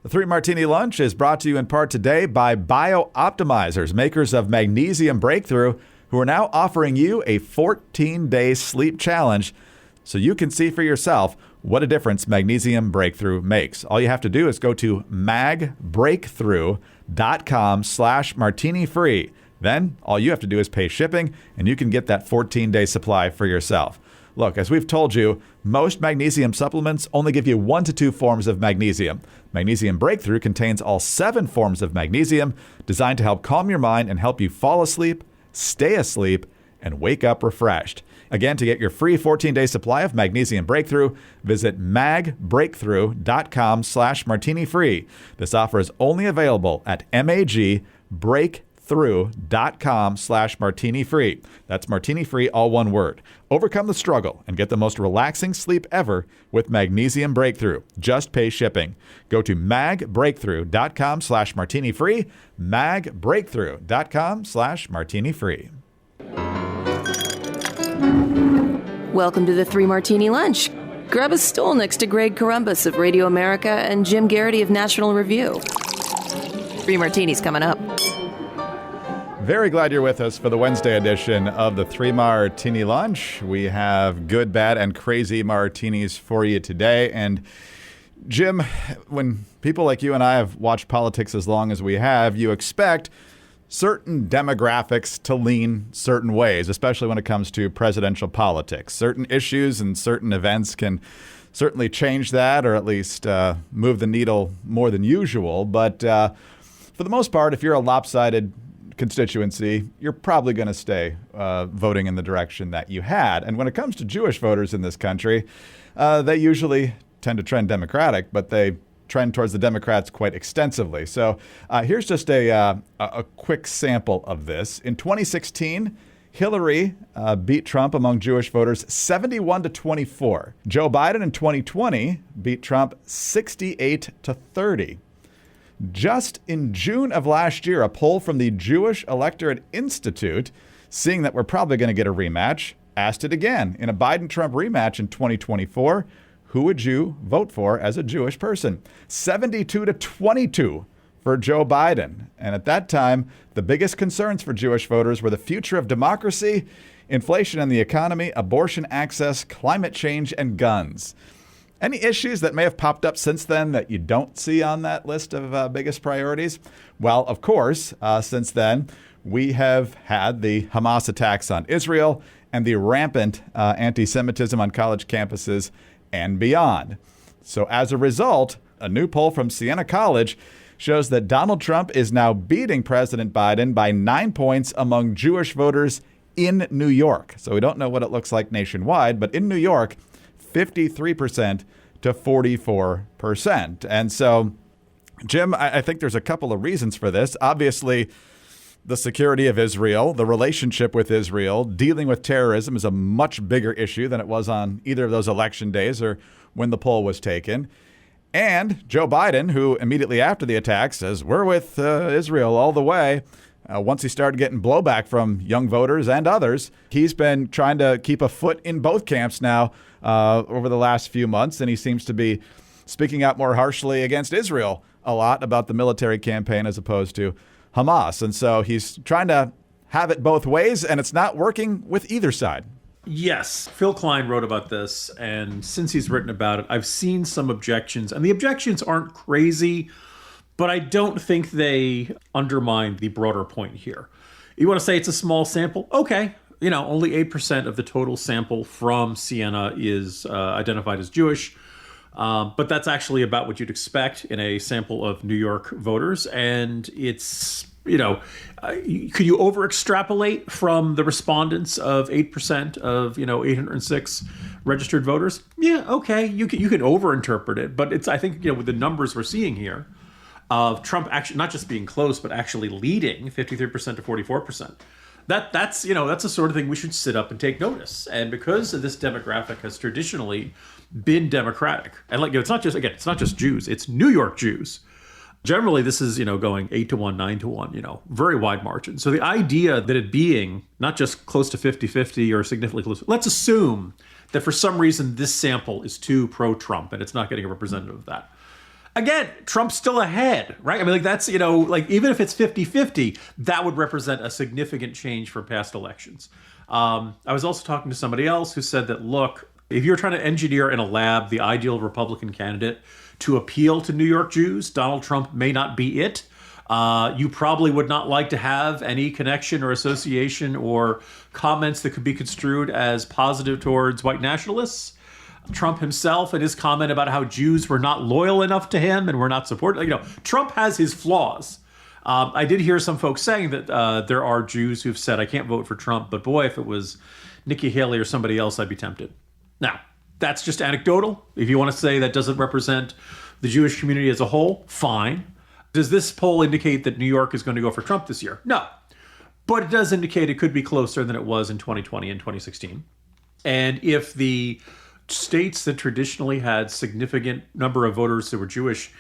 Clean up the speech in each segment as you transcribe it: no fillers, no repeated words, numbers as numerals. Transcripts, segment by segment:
The Three Martini Lunch is brought to you in part today by Bio-Optimizers, makers of Magnesium Breakthrough, who are now offering you a 14-day sleep challenge so you can see for yourself what a difference Magnesium Breakthrough makes. All you have to do is go to magbreakthrough.com/martini-free. Then all you have to do is pay shipping, and you can get that 14-day supply for yourself. Look, as we've told you, most magnesium supplements only give you 1 to 2 forms of magnesium. Magnesium Breakthrough contains all 7 forms of magnesium, designed to help calm your mind and help you fall asleep, stay asleep, and wake up refreshed. Again, to get your free 14-day supply of Magnesium Breakthrough, visit magbreakthrough.com/martini-free. This offer is only available at magbreakthrough.com/martini-free. That's martini-free, all one word. Overcome the struggle and get the most relaxing sleep ever with Magnesium Breakthrough. Just pay shipping. Go to magbreakthrough.com/martini-free, magbreakthrough.com/martini-free. Welcome to the Three Martini Lunch. Grab a stool next to Greg Columbus of Radio America and Jim Garrity of National Review. 3 martinis coming up. Very glad you're with us for the Wednesday edition of the Three Martini Lunch. We have good, bad, and crazy martinis for you today. And Jim, when people like you and I have watched politics as long as we have, you expect certain demographics to lean certain ways, especially when it comes to presidential politics. Certain issues and certain events can certainly change that, or at least move the needle more than usual. But for the most part, if you're a lopsided constituency, you're probably going to stay voting in the direction that you had. And when it comes to Jewish voters in this country, they usually tend to trend Democratic, but they trend towards the Democrats quite extensively. So here's just a quick sample of this. In 2016, Hillary beat Trump among Jewish voters 71-24. Joe Biden in 2020 beat Trump 68-30. Just in June of last year, a poll from the Jewish Electorate Institute, seeing that we're probably going to get a rematch, asked it again. In a Biden-Trump rematch in 2024, who would you vote for as a Jewish person? 72-22 for Joe Biden. And at that time, the biggest concerns for Jewish voters were the future of democracy, inflation and the economy, abortion access, climate change, and guns. Any issues that may have popped up since then that you don't see on that list of biggest priorities? Well, of course, since then, we have had the Hamas attacks on Israel and the rampant anti-Semitism on college campuses and beyond. So as a result, a new poll from Siena College shows that Donald Trump is now beating President Biden by 9 points among Jewish voters in New York. So we don't know what it looks like nationwide, but in New York, 53% to 44%. And so, Jim, I think there's a couple of reasons for this. Obviously, the security of Israel, the relationship with Israel, dealing with terrorism is a much bigger issue than it was on either of those election days or when the poll was taken. And Joe Biden, who immediately after the attack says, we're with Israel all the way. Once he started getting blowback from young voters and others, he's been trying to keep a foot in both camps now over the last few months. And he seems to be speaking out more harshly against Israel a lot about the military campaign as opposed to Hamas. And so he's trying to have it both ways, and it's not working with either side. Yes, Phil Klein wrote about this, and since he's written about it, I've seen some objections, and the objections aren't crazy, but I don't think they undermine the broader point here. You want to say it's a small sample? Okay. Only 8% of the total sample from Siena is identified as Jewish. But that's actually about what you'd expect in a sample of New York voters. And it's, could you over extrapolate from the respondents of 8% of, 806 registered voters? Yeah, okay. You can overinterpret it. But it's, I think, with the numbers we're seeing here of Trump actually not just being close, but actually leading 53% to 44%. That's the sort of thing we should sit up and take notice. And because this demographic has traditionally been Democratic, and it's not just Jews, it's New York Jews. Generally, this is, going 8-1, 9-1, very wide margin. So the idea that it being not just close to 50-50 or significantly close, let's assume that for some reason this sample is too pro-Trump and it's not getting a representative of that. Again, Trump's still ahead, right? I mean, like that's, like even if it's 50-50, that would represent a significant change from past elections. I was also talking to somebody else who said that, look, if you're trying to engineer in a lab the ideal Republican candidate to appeal to New York Jews, Donald Trump may not be it. You probably would not like to have any connection or association or comments that could be construed as positive towards white nationalists. Trump himself and his comment about how Jews were not loyal enough to him and were not supported. Trump has his flaws. I did hear some folks saying that there are Jews who've said, I can't vote for Trump, but boy, if it was Nikki Haley or somebody else, I'd be tempted. Now, that's just anecdotal. If you want to say that doesn't represent the Jewish community as a whole, fine. Does this poll indicate that New York is going to go for Trump this year? No. But it does indicate it could be closer than it was in 2020 and 2016. And if the states that traditionally had significant number of voters that were Jewish,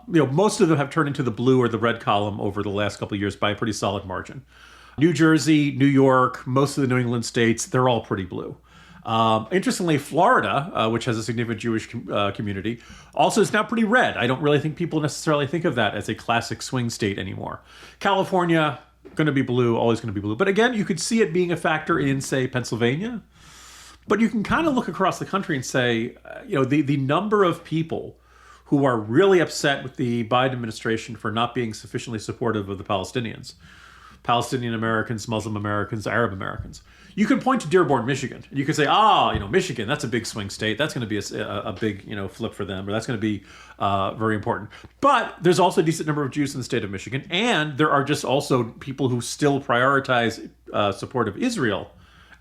most of them have turned into the blue or the red column over the last couple of years by a pretty solid margin. New Jersey, New York, most of the New England states, they're all pretty blue. Interestingly, Florida, which has a significant Jewish community, also is now pretty red. I don't really think people necessarily think of that as a classic swing state anymore. California, going to be blue, always going to be blue. But again, you could see it being a factor in, say, Pennsylvania. But you can kind of look across the country and say, the number of people who are really upset with the Biden administration for not being sufficiently supportive of the Palestinians, Palestinian Americans, Muslim Americans, Arab Americans. You can point to Dearborn, Michigan. And you can say, Michigan, that's a big swing state. That's going to be a big, flip for them, or that's going to be very important. But there's also a decent number of Jews in the state of Michigan. And there are just also people who still prioritize support of Israel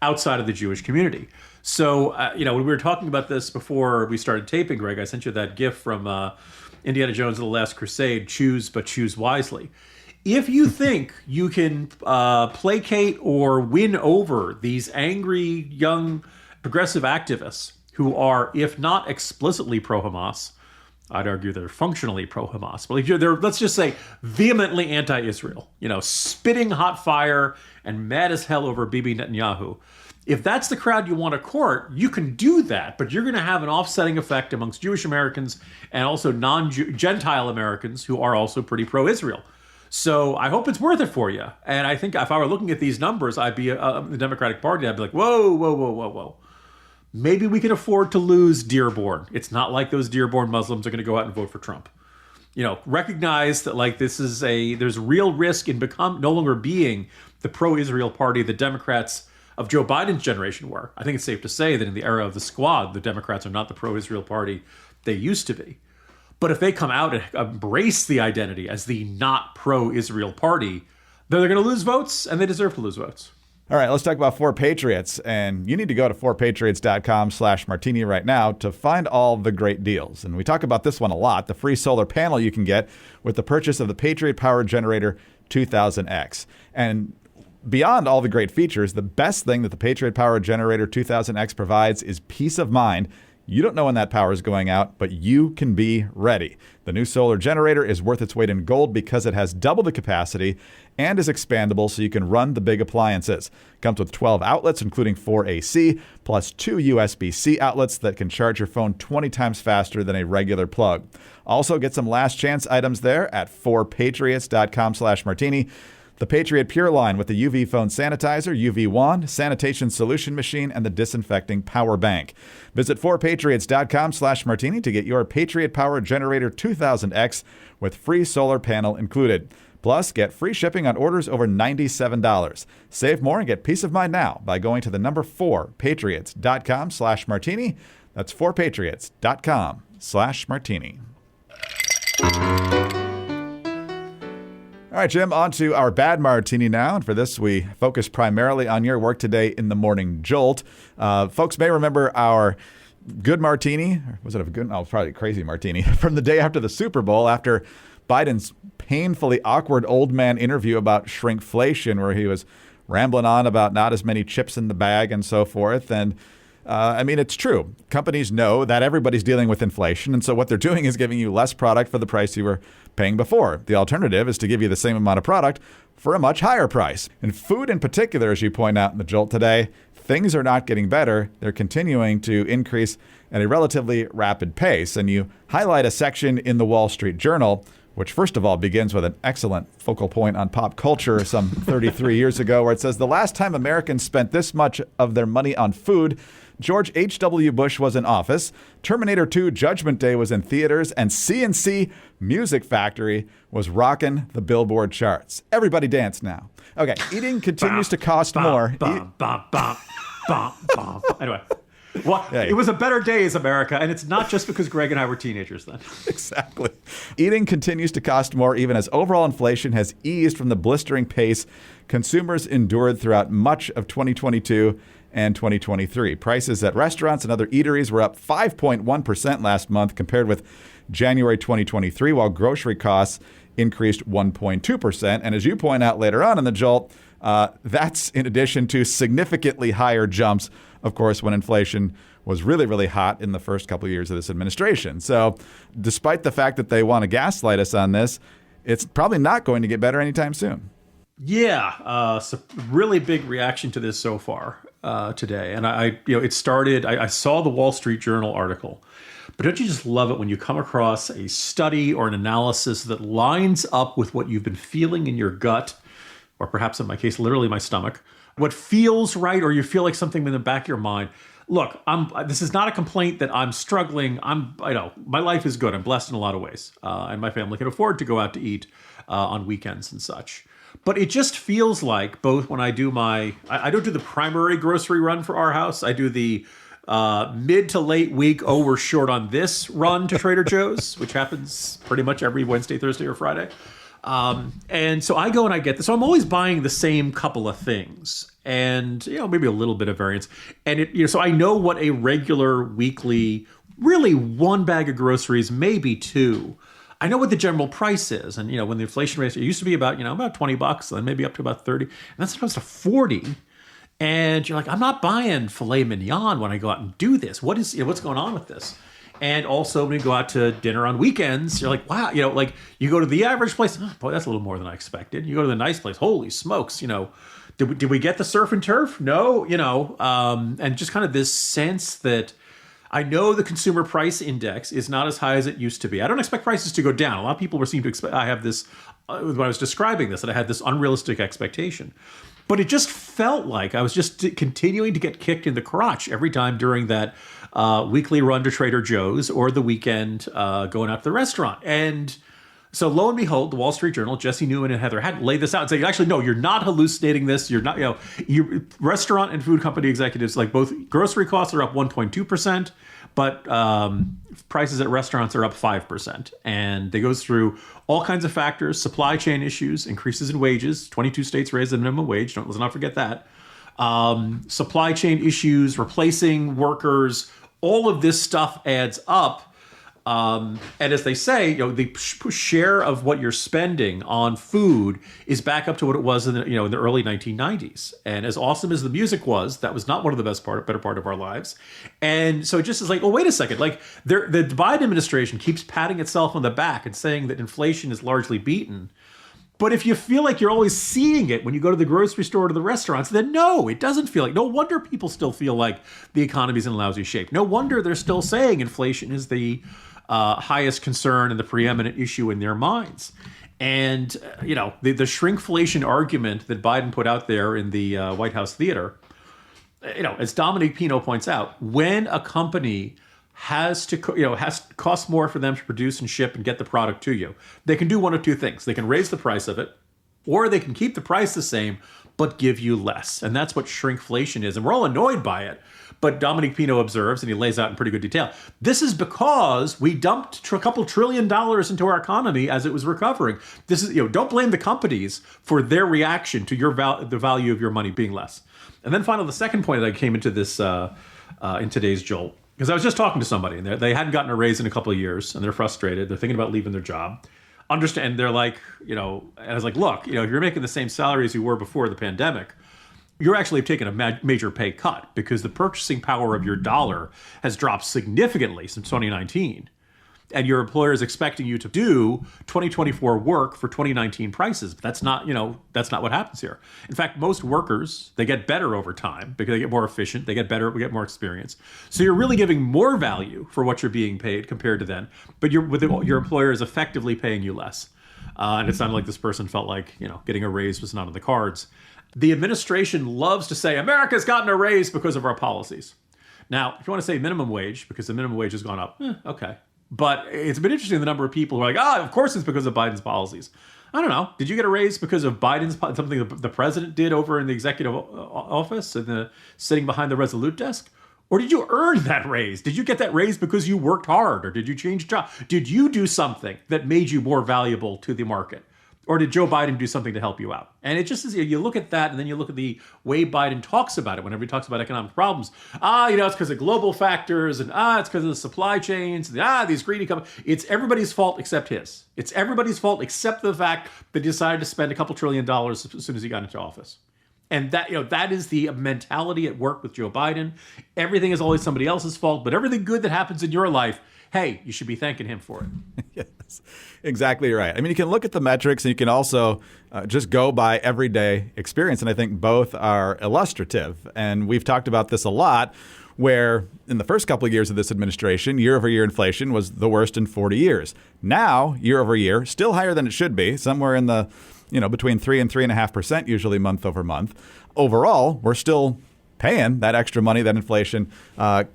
outside of the Jewish community. So, when we were talking about this before we started taping, Greg, I sent you that GIF from Indiana Jones and the Last Crusade, choose, but choose wisely. If you think you can placate or win over these angry young progressive activists who are, if not explicitly pro-Hamas, I'd argue they're functionally pro-Hamas, but they're, let's just say, vehemently anti-Israel, spitting hot fire and mad as hell over Bibi Netanyahu. If that's the crowd you want to court, you can do that, but you're going to have an offsetting effect amongst Jewish Americans and also non-Gentile Americans who are also pretty pro-Israel. So I hope it's worth it for you. And I think if I were looking at these numbers, I'd be the Democratic Party. I'd be like, whoa. Maybe we can afford to lose Dearborn. It's not like those Dearborn Muslims are going to go out and vote for Trump. Recognize that there's real risk in no longer being the pro-Israel party the Democrats of Joe Biden's generation were. I think it's safe to say that in the era of the squad, the Democrats are not the pro-Israel party they used to be. But if they come out and embrace the identity as the not pro-Israel party, then they're going to lose votes, and they deserve to lose votes. All right, let's talk about 4Patriots. And you need to go to 4patriots.com/martini right now to find all the great deals. And we talk about this one a lot, the free solar panel you can get with the purchase of the Patriot Power Generator 2000X. And beyond all the great features, the best thing that the Patriot Power Generator 2000X provides is peace of mind. You don't know when that power is going out, but you can be ready. The new solar generator is worth its weight in gold because it has double the capacity and is expandable so you can run the big appliances. Comes with 12 outlets, including 4 AC, plus 2 USB-C outlets that can charge your phone 20 times faster than a regular plug. Also, get some last chance items there at 4patriots.com/martini. The Patriot Pure line with the UV phone sanitizer, UV wand, sanitation solution machine, and the disinfecting power bank. Visit 4patriots.com/martini to get your Patriot Power Generator 2000X with free solar panel included. Plus, get free shipping on orders over $97. Save more and get peace of mind now by going to the number 4patriots.com/martini. That's 4patriots.com/martini. All right, Jim, on to our bad martini now. And for this, we focus primarily on your work today in the Morning Jolt. Folks may remember our good martini. Was it a good? Oh, probably a crazy martini from the day after the Super Bowl, after Biden's painfully awkward old man interview about shrinkflation, where he was rambling on about not as many chips in the bag and so forth. And it's true. Companies know that everybody's dealing with inflation. And so what they're doing is giving you less product for the price you were paying before. The alternative is to give you the same amount of product for a much higher price. And food in particular, as you point out in the Jolt today, things are not getting better. They're continuing to increase at a relatively rapid pace. And you highlight a section in the Wall Street Journal, which first of all begins with an excellent focal point on pop culture some 33 years ago, where it says, the last time Americans spent this much of their money on food, George H.W. Bush was in office, Terminator 2 Judgment Day was in theaters, and CNC Music Factory was rocking the Billboard charts. Everybody dance now. Okay, eating continues to cost more. Anyway. Well, it was a better days, America, and it's not just because Greg and I were teenagers then. Exactly. Eating continues to cost more even as overall inflation has eased from the blistering pace consumers endured throughout much of 2022 and 2023. Prices at restaurants and other eateries were up 5.1% last month compared with January 2023, while grocery costs increased 1.2%. And as you point out later on in the Jolt, that's in addition to significantly higher jumps, of course, when inflation was really, really hot in the first couple of years of this administration. So despite the fact that they want to gaslight us on this, it's probably not going to get better anytime soon. Yeah, so really big reaction to this so far today. And it started, I saw the Wall Street Journal article, but don't you just love it when you come across a study or an analysis that lines up with what you've been feeling in your gut, or perhaps in my case, literally my stomach, what feels right, or you feel like something in the back of your mind. Look, this is not a complaint that I'm struggling. I know my life is good. I'm blessed in a lot of ways. And my family can afford to go out to eat on weekends and such. But it just feels like both when I do I don't do the primary grocery run for our house. I do the mid to late week, we're short on this run to Trader Joe's, which happens pretty much every Wednesday, Thursday, or Friday. And so I go and I get this. So I'm always buying the same couple of things and, maybe a little bit of variance. And so I know what a regular weekly, really one bag of groceries, maybe two. I know what the general price is. And, when the inflation rate, it used to be about, about $20, then maybe up to about 30, and then sometimes to 40. And you're like, I'm not buying filet mignon when I go out and do this. What's going on with this? And also when you go out to dinner on weekends, you're like, wow, you go to the average place, oh, boy, that's a little more than I expected. You go to the nice place, holy smokes, did we get the surf and turf? No, and just kind of this sense that I know the consumer price index is not as high as it used to be. I don't expect prices to go down. A lot of people seem to expect, I have this, when I was describing this, that I had this unrealistic expectation. But it just felt like I was just continuing to get kicked in the crotch every time during that weekly run to Trader Joe's or the weekend going out to the restaurant. And so lo and behold, the Wall Street Journal, Jesse Newman and Heather had laid this out and said, actually, no, you're not hallucinating this. You're not, restaurant and food company executives, like both grocery costs are up 1.2%, but prices at restaurants are up 5%. And they goes through all kinds of factors, supply chain issues, increases in wages. 22 states raised the minimum wage. Let's not forget that. Supply chain issues, replacing workers, all of this stuff adds up. And as they say, the share of what you're spending on food is back up to what it was in the early 1990s. And as awesome as the music was, that was not one of the better part of our lives. And so it just is like, wait a second. Like the Biden administration keeps patting itself on the back and saying that inflation is largely beaten. But if you feel like you're always seeing it when you go to the grocery store or to the restaurants, then no, it doesn't feel like. No wonder people still feel like the economy's in lousy shape. No wonder they're still saying inflation is the highest concern and the preeminent issue in their minds. And, the shrinkflation argument that Biden put out there in the White House theater, as Dominique Pino points out, when a company has to cost more for them to produce and ship and get the product to you, they can do one of two things. They can raise the price of it, or they can keep the price the same, but give you less. And that's what shrinkflation is. And we're all annoyed by it. But Dominique Pino observes, and he lays out in pretty good detail, this is because we dumped a couple $1 trillion into our economy as it was recovering. This is, don't blame the companies for their reaction to the value of your money being less. And then finally, the second point that I came into this in today's Jolt, because I was just talking to somebody, and they hadn't gotten a raise in a couple of years, and they're frustrated. They're thinking about leaving their job. Understand? They're like, and I was like, look, if you're making the same salary as you were before the pandemic, you're actually taking a major pay cut because the purchasing power of your dollar has dropped significantly since 2019. and your employer is expecting you to do 2024 work for 2019 prices. But that's not what happens here. In fact, most workers, they get better over time because they get more efficient, they get better, we get more experience. So you're really giving more value for what you're being paid compared to then, but your employer is effectively paying you less. And it sounded like this person felt like, getting a raise was not in the cards. The administration loves to say, America's gotten a raise because of our policies. Now, if you want to say minimum wage, because the minimum wage has gone up, okay. But it's been interesting the number of people who are like, of course it's because of Biden's policies. I don't know. Did you get a raise because of something the president did over in the executive office and sitting behind the Resolute desk? Or did you earn that raise? Did you get that raise because you worked hard? Or did you change job? Did you do something that made you more valuable to the market? Or did Joe Biden do something to help you out? And it just is, you look at that and then you look at the way Biden talks about it whenever he talks about economic problems. It's because of global factors and it's because of the supply chains. And, these greedy companies. It's everybody's fault except his. It's everybody's fault except the fact that he decided to spend a couple $1 trillion as soon as he got into office. And that is the mentality at work with Joe Biden. Everything is always somebody else's fault, but everything good that happens in your life, hey, you should be thanking him for it. Yes, exactly right. I mean, you can look at the metrics and you can also just go by everyday experience. And I think both are illustrative. And we've talked about this a lot, where in the first couple of years of this administration, year-over-year inflation was the worst in 40 years. Now, year-over-year, still higher than it should be, somewhere in the between 3 and 3.5% usually month over month. Overall, we're still paying that extra money that inflation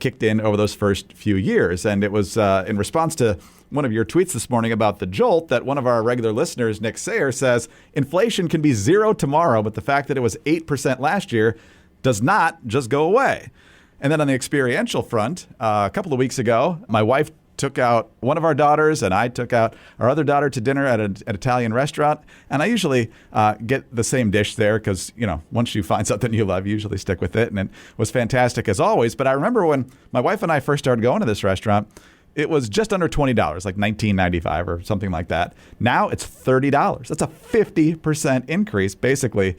kicked in over those first few years. And it was in response to one of your tweets this morning about the jolt that one of our regular listeners, Nick Sayer, says inflation can be 0 tomorrow, but the fact that it was 8% last year does not just go away. And then on the experiential front, a couple of weeks ago, my wife took out one of our daughters and I took out our other daughter to dinner at an Italian restaurant. And I usually get the same dish there because, once you find something you love, you usually stick with it. And it was fantastic as always. But I remember when my wife and I first started going to this restaurant, it was just under $20, like $19.95 or something like that. Now it's $30. That's a 50% increase, basically,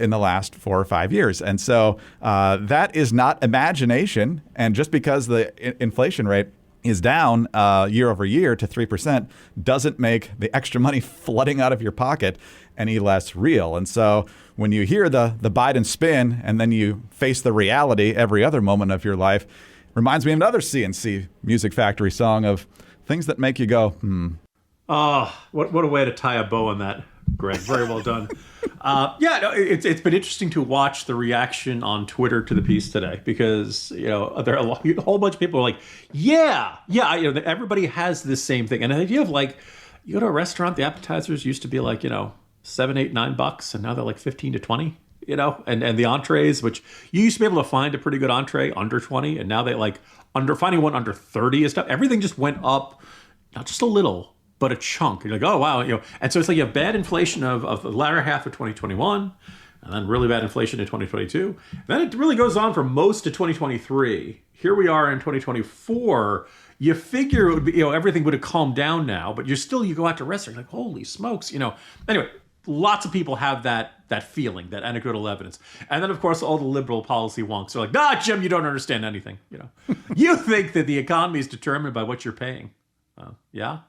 in the last 4 or 5 years. And so that is not imagination. And just because the inflation rate is down year over year to 3% doesn't make the extra money flooding out of your pocket any less real. And so when you hear the Biden spin and then you face the reality every other moment of your life, reminds me of another CNC Music Factory song of things that make you go, What a way to tie a bow on that, Greg. Very well done. It's been interesting to watch the reaction on Twitter to the piece today because, there are a whole bunch of people who are like, everybody has this same thing. And if you have you go to a restaurant, the appetizers used to be like, $7, $8, $9, and now they're like 15 to 20. And the entrees, which you used to be able to find a pretty good entree under 20, and now they finding one under 30 is tough. Everything just went up, not just a little, but a chunk. You're like, oh, wow. And so it's like you have bad inflation of the latter half of 2021, and then really bad inflation in 2022. Then it really goes on for most of 2023. Here we are in 2024. You figure it would be, everything would have calmed down now, but you go out to restaurants, like, holy smokes, Anyway, lots of people have that feeling, that anecdotal evidence. And then, of course, all the liberal policy wonks are like, Jim, you don't understand anything. You think that the economy is determined by what you're paying. Yeah.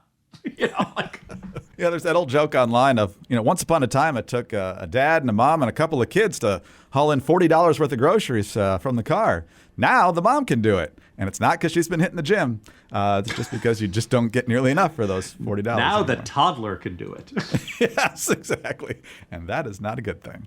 There's that old joke online of, once upon a time it took a dad and a mom and a couple of kids to haul in $40 worth of groceries from the car. Now the mom can do it. And it's not because she's been hitting the gym. It's just because you just don't get nearly enough for those $40. Now anymore. The toddler can do it. Yes, exactly. And that is not a good thing.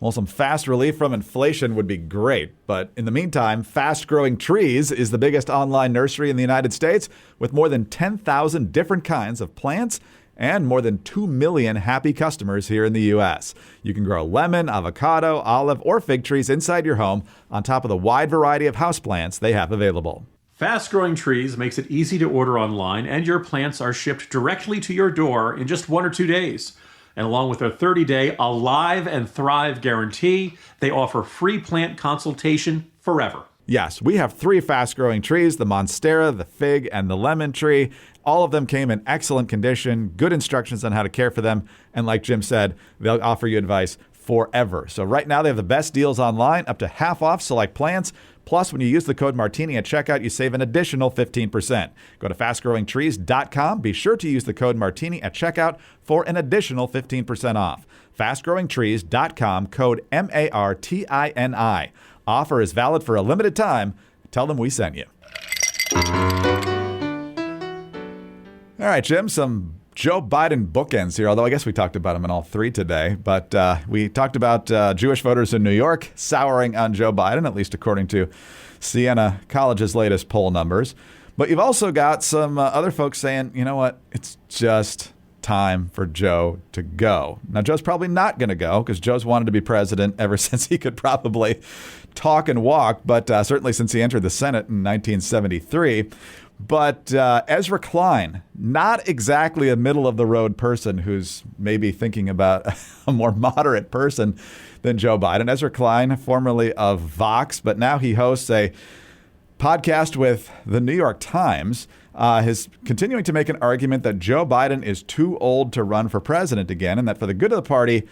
Well, some fast relief from inflation would be great. But in the meantime, Fast Growing Trees is the biggest online nursery in the United States with more than 10,000 different kinds of plants and more than 2 million happy customers here in the U.S. You can grow lemon, avocado, olive, or fig trees inside your home on top of the wide variety of houseplants they have available. Fast Growing Trees makes it easy to order online, and your plants are shipped directly to your door in just 1 or 2 days. And along with their 30-day Alive and Thrive guarantee, they offer free plant consultation forever. Yes, we have 3 fast-growing trees, the monstera, the fig, and the lemon tree. All of them came in excellent condition, good instructions on how to care for them, and like Jim said, they'll offer you advice forever. So right now they have the best deals online, up to half off select plans. Plus, when you use the code Martini at checkout, you save an additional 15%. Go to fastgrowingtrees.com. Be sure to use the code Martini at checkout for an additional 15% off. Fastgrowingtrees.com, code MARTINI. Offer is valid for a limited time. Tell them we sent you. All right, Jim, some Joe Biden bookends here, although I guess we talked about him in all three today. But we talked about Jewish voters in New York souring on Joe Biden, at least according to Siena College's latest poll numbers. But you've also got some other folks saying, you know what, it's just time for Joe to go. Now, Joe's probably not going to go because Joe's wanted to be president ever since he could probably talk and walk, but certainly since he entered the Senate in 1973. But Ezra Klein, not exactly a middle-of-the-road person who's maybe thinking about a more moderate person than Joe Biden. Ezra Klein, formerly of Vox, but now he hosts a podcast with the New York Times, is continuing to make an argument that Joe Biden is too old to run for president again, and that for the good of the party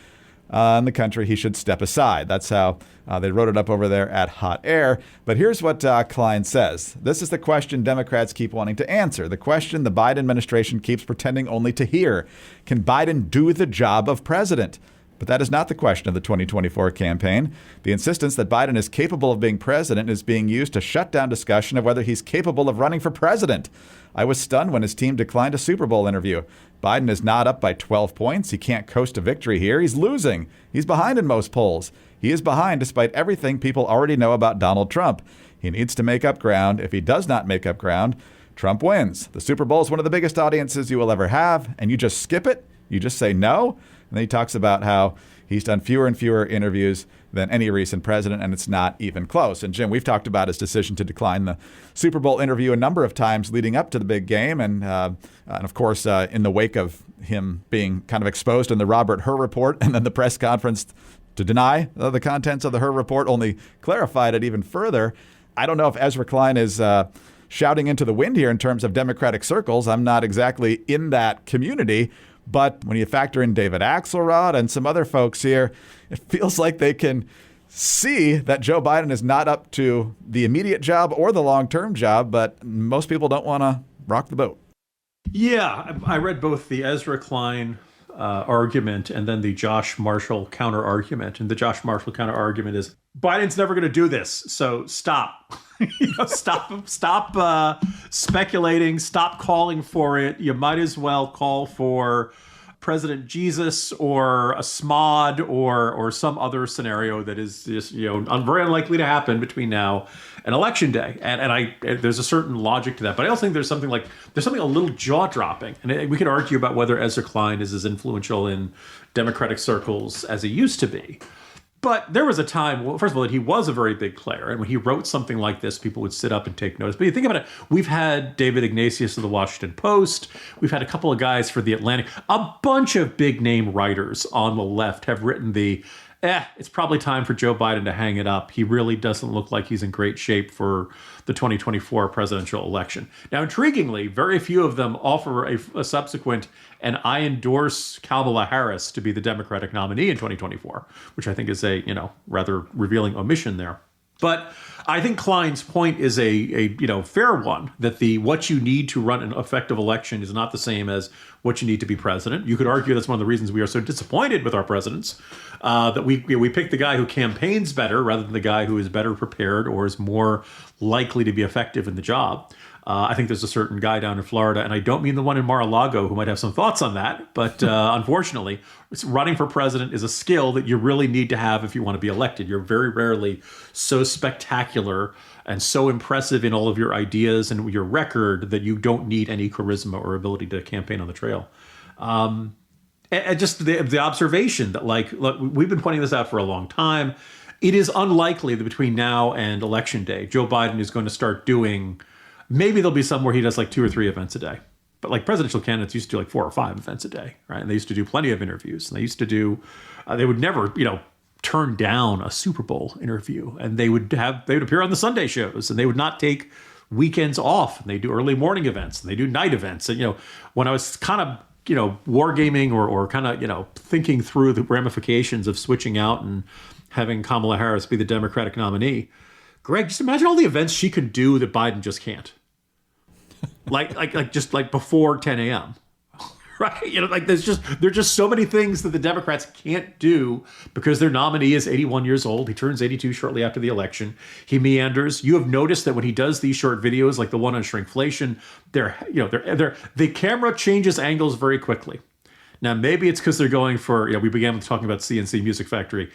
and the country, he should step aside. That's how they wrote it up over there at Hot Air. But here's what Klein says. This is the question Democrats keep wanting to answer, the question the Biden administration keeps pretending only to hear. Can Biden do the job of president? But that is not the question of the 2024 campaign. The insistence that Biden is capable of being president is being used to shut down discussion of whether he's capable of running for president. I was stunned when his team declined a Super Bowl interview. Biden is not up by 12 points. He can't coast to victory here. He's losing. He's behind in most polls. He is behind despite everything people already know about Donald Trump. He needs to make up ground. If he does not make up ground, Trump wins. The Super Bowl is one of the biggest audiences you will ever have, and you just skip it. You just say no. And then he talks about how he's done fewer and fewer interviews than any recent president, and it's not even close. And Jim, we've talked about his decision to decline the Super Bowl interview a number of times leading up to the big game. And of course, in the wake of him being kind of exposed in the Robert Hur report, and then the press conference to deny the contents of the Hur report only clarified it even further. I don't know if Ezra Klein is shouting into the wind here in terms of Democratic circles. I'm not exactly in that community. But when you factor in David Axelrod and some other folks here, it feels like they can see that Joe Biden is not up to the immediate job or the long-term job, but most people don't want to rock the boat. Yeah, I read both the Ezra Klein argument and then the Josh Marshall counter-argument. And the Josh Marshall counter-argument is, Biden's never going to do this, so stop. Stop speculating, stop calling for it. You might as well call for President Jesus or a SMOD or some other scenario that is just, very unlikely to happen between now and Election Day. And there's a certain logic to that. But I also think there's something a little jaw-dropping. And we could argue about whether Ezra Klein is as influential in Democratic circles as he used to be. But there was a time, well, first of all, that he was a very big player. And when he wrote something like this, people would sit up and take notice. But you think about it, we've had David Ignatius of the Washington Post. We've had a couple of guys for The Atlantic. A bunch of big name writers on the left have written it's probably time for Joe Biden to hang it up. He really doesn't look like he's in great shape for the 2024 presidential election. Now, intriguingly, very few of them offer a subsequent, and I endorse Kamala Harris to be the Democratic nominee in 2024, which I think is a, rather revealing omission there. But I think Klein's point is a fair one, that what you need to run an effective election is not the same as what you need to be president. You could argue that's one of the reasons we are so disappointed with our presidents, that we pick the guy who campaigns better rather than the guy who is better prepared or is more likely to be effective in the job. I think there's a certain guy down in Florida, and I don't mean the one in Mar-a-Lago, who might have some thoughts on that. But unfortunately, running for president is a skill that you really need to have if you want to be elected. You're very rarely so spectacular and so impressive in all of your ideas and your record that you don't need any charisma or ability to campaign on the trail. And just the observation that, look, we've been pointing this out for a long time. It is unlikely that between now and Election Day, Joe Biden is going to start doing... Maybe there'll be some where he does 2 or 3 events a day. But presidential candidates used to do 4 or 5 events a day, right? And they used to do plenty of interviews. And they used to do, they would never, turn down a Super Bowl interview. And they would appear on the Sunday shows, and they would not take weekends off. And they do early morning events, and they do night events. And, when I was kind of wargaming or kind of, thinking through the ramifications of switching out and having Kamala Harris be the Democratic nominee. Greg, just imagine all the events she could do that Biden just can't. like before 10 a.m. Right? There's just so many things that the Democrats can't do because their nominee is 81 years old. He turns 82 shortly after the election. He meanders. You have noticed that when he does these short videos, like the one on shrinkflation, the camera changes angles very quickly. Now, maybe it's because they're going for, we began with talking about CNC Music Factory.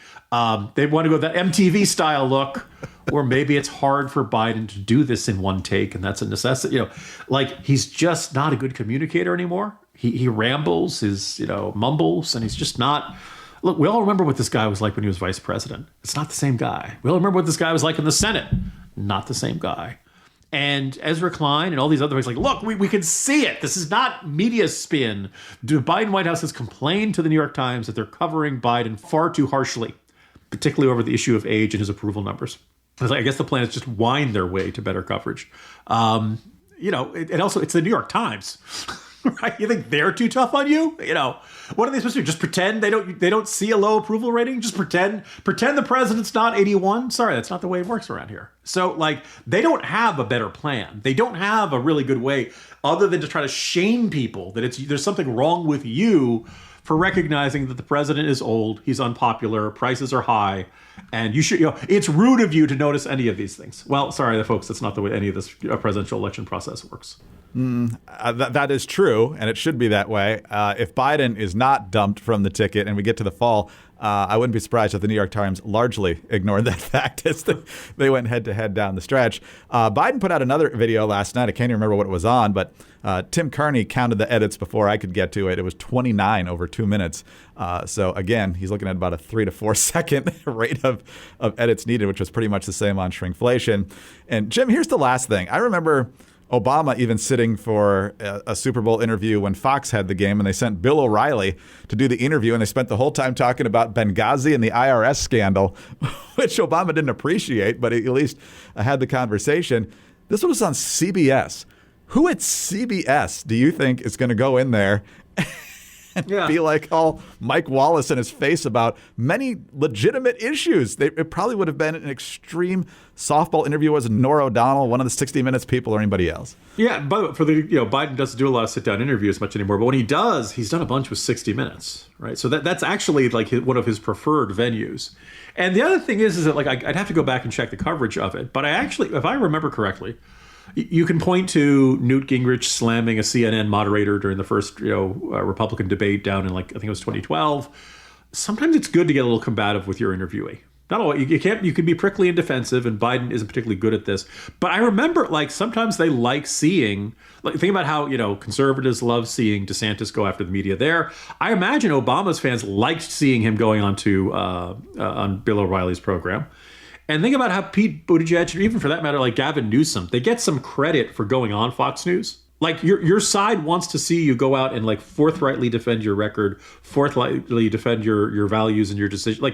They want to go that MTV style look, or maybe it's hard for Biden to do this in one take, and that's a necessity. He's just not a good communicator anymore. He rambles, mumbles, and he's just not. Look, we all remember what this guy was like when he was vice president. It's not the same guy. We all remember what this guy was like in the Senate. Not the same guy. And Ezra Klein and all these other things, look, we can see it. This is not media spin. The Biden White House has complained to the New York Times that they're covering Biden far too harshly, particularly over the issue of age and his approval numbers. I guess the plan is just wind their way to better coverage. And also it's the New York Times. Right? You think they're too tough on you? What are they supposed to do? Just pretend they don't see a low approval rating? Just pretend the president's not 81? Sorry, that's not the way it works around here. So they don't have a better plan. They don't have a really good way other than to try to shame people that there's something wrong with you for recognizing that the president is old, he's unpopular, prices are high, and you should, it's rude of you to notice any of these things. Well, sorry, folks, that's not the way any of this presidential election process works. That is true, and it should be that way. If Biden is not dumped from the ticket and we get to the fall, I wouldn't be surprised if the New York Times largely ignored that fact as they went head-to-head down the stretch. Biden put out another video last night. I can't even remember what it was on, but Tim Carney counted the edits before I could get to it. It was 29 over 2 minutes. So, again, he's looking at about a 3 to 4 second rate of edits needed, which was pretty much the same on shrinkflation. And, Jim, here's the last thing. I remember Obama even sitting for a Super Bowl interview when Fox had the game, and they sent Bill O'Reilly to do the interview, and they spent the whole time talking about Benghazi and the IRS scandal, which Obama didn't appreciate, but he at least had the conversation. This was on CBS. Who at CBS do you think is going to go in there and be like all Mike Wallace in his face about many legitimate issues? It probably would have been an extreme softball interview. Was Norah O'Donnell, one of the 60 Minutes people, or anybody else? Yeah, but Biden doesn't do a lot of sit-down interviews much anymore. But when he does, he's done a bunch with 60 Minutes, right? So that's actually one of his preferred venues. And the other thing is that I'd have to go back and check the coverage of it. But if I remember correctly, you can point to Newt Gingrich slamming a CNN moderator during the first, Republican debate down in I think it was 2012. Sometimes it's good to get a little combative with your interviewee. Not all you can be prickly and defensive, and Biden isn't particularly good at this. But I remember sometimes they like seeing, think about how, conservatives love seeing DeSantis go after the media there. I imagine Obama's fans liked seeing him going on Bill O'Reilly's program. And think about how Pete Buttigieg, or even for that matter, Gavin Newsom, they get some credit for going on Fox News. Your side wants to see you go out and forthrightly defend your record, forthrightly defend your values and your decision.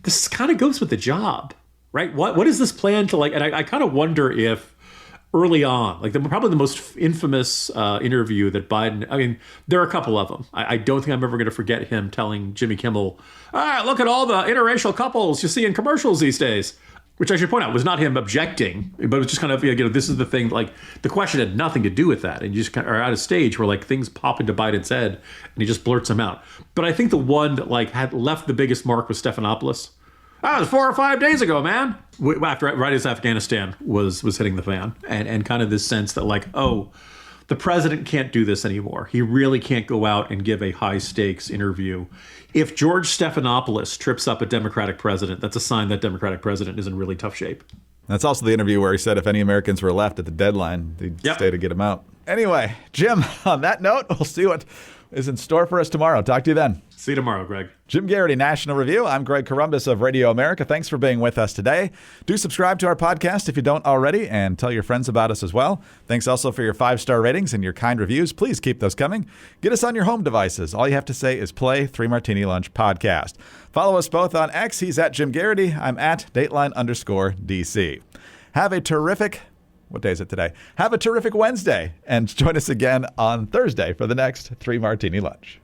This kind of goes with the job, right? What is this plan to And I kind of wonder if early on, probably the most infamous interview that Biden, I mean, there are a couple of them. I don't think I'm ever going to forget him telling Jimmy Kimmel, look at all the interracial couples you see in commercials these days. Which I should point out was not him objecting, but it was just kind of, this is the thing, the question had nothing to do with that. And you just kind of are at a stage where things pop into Biden's head and he just blurts them out. But I think the one that had left the biggest mark was Stephanopoulos. That was 4 or 5 days ago, man. Right as Afghanistan was hitting the fan. And kind of this sense that the president can't do this anymore. He really can't go out and give a high stakes interview. If George Stephanopoulos trips up a Democratic president, that's a sign that Democratic president is in really tough shape. That's also the interview where he said if any Americans were left at the deadline, they'd stay to get him out. Anyway, Jim, on that note, we'll see what is in store for us tomorrow. Talk to you then. See you tomorrow, Greg. Jim Garrity, National Review. I'm Greg Corombos of Radio America. Thanks for being with us today. Do subscribe to our podcast if you don't already, and tell your friends about us as well. Thanks also for your 5-star ratings and your kind reviews. Please keep those coming. Get us on your home devices. All you have to say is play 3 Martini Lunch Podcast. Follow us both on X. He's at Jim Garrity. I'm at Dateline_DC. Have a terrific What day is it today? Have a terrific Wednesday and join us again on Thursday for the next 3 Martini Lunch.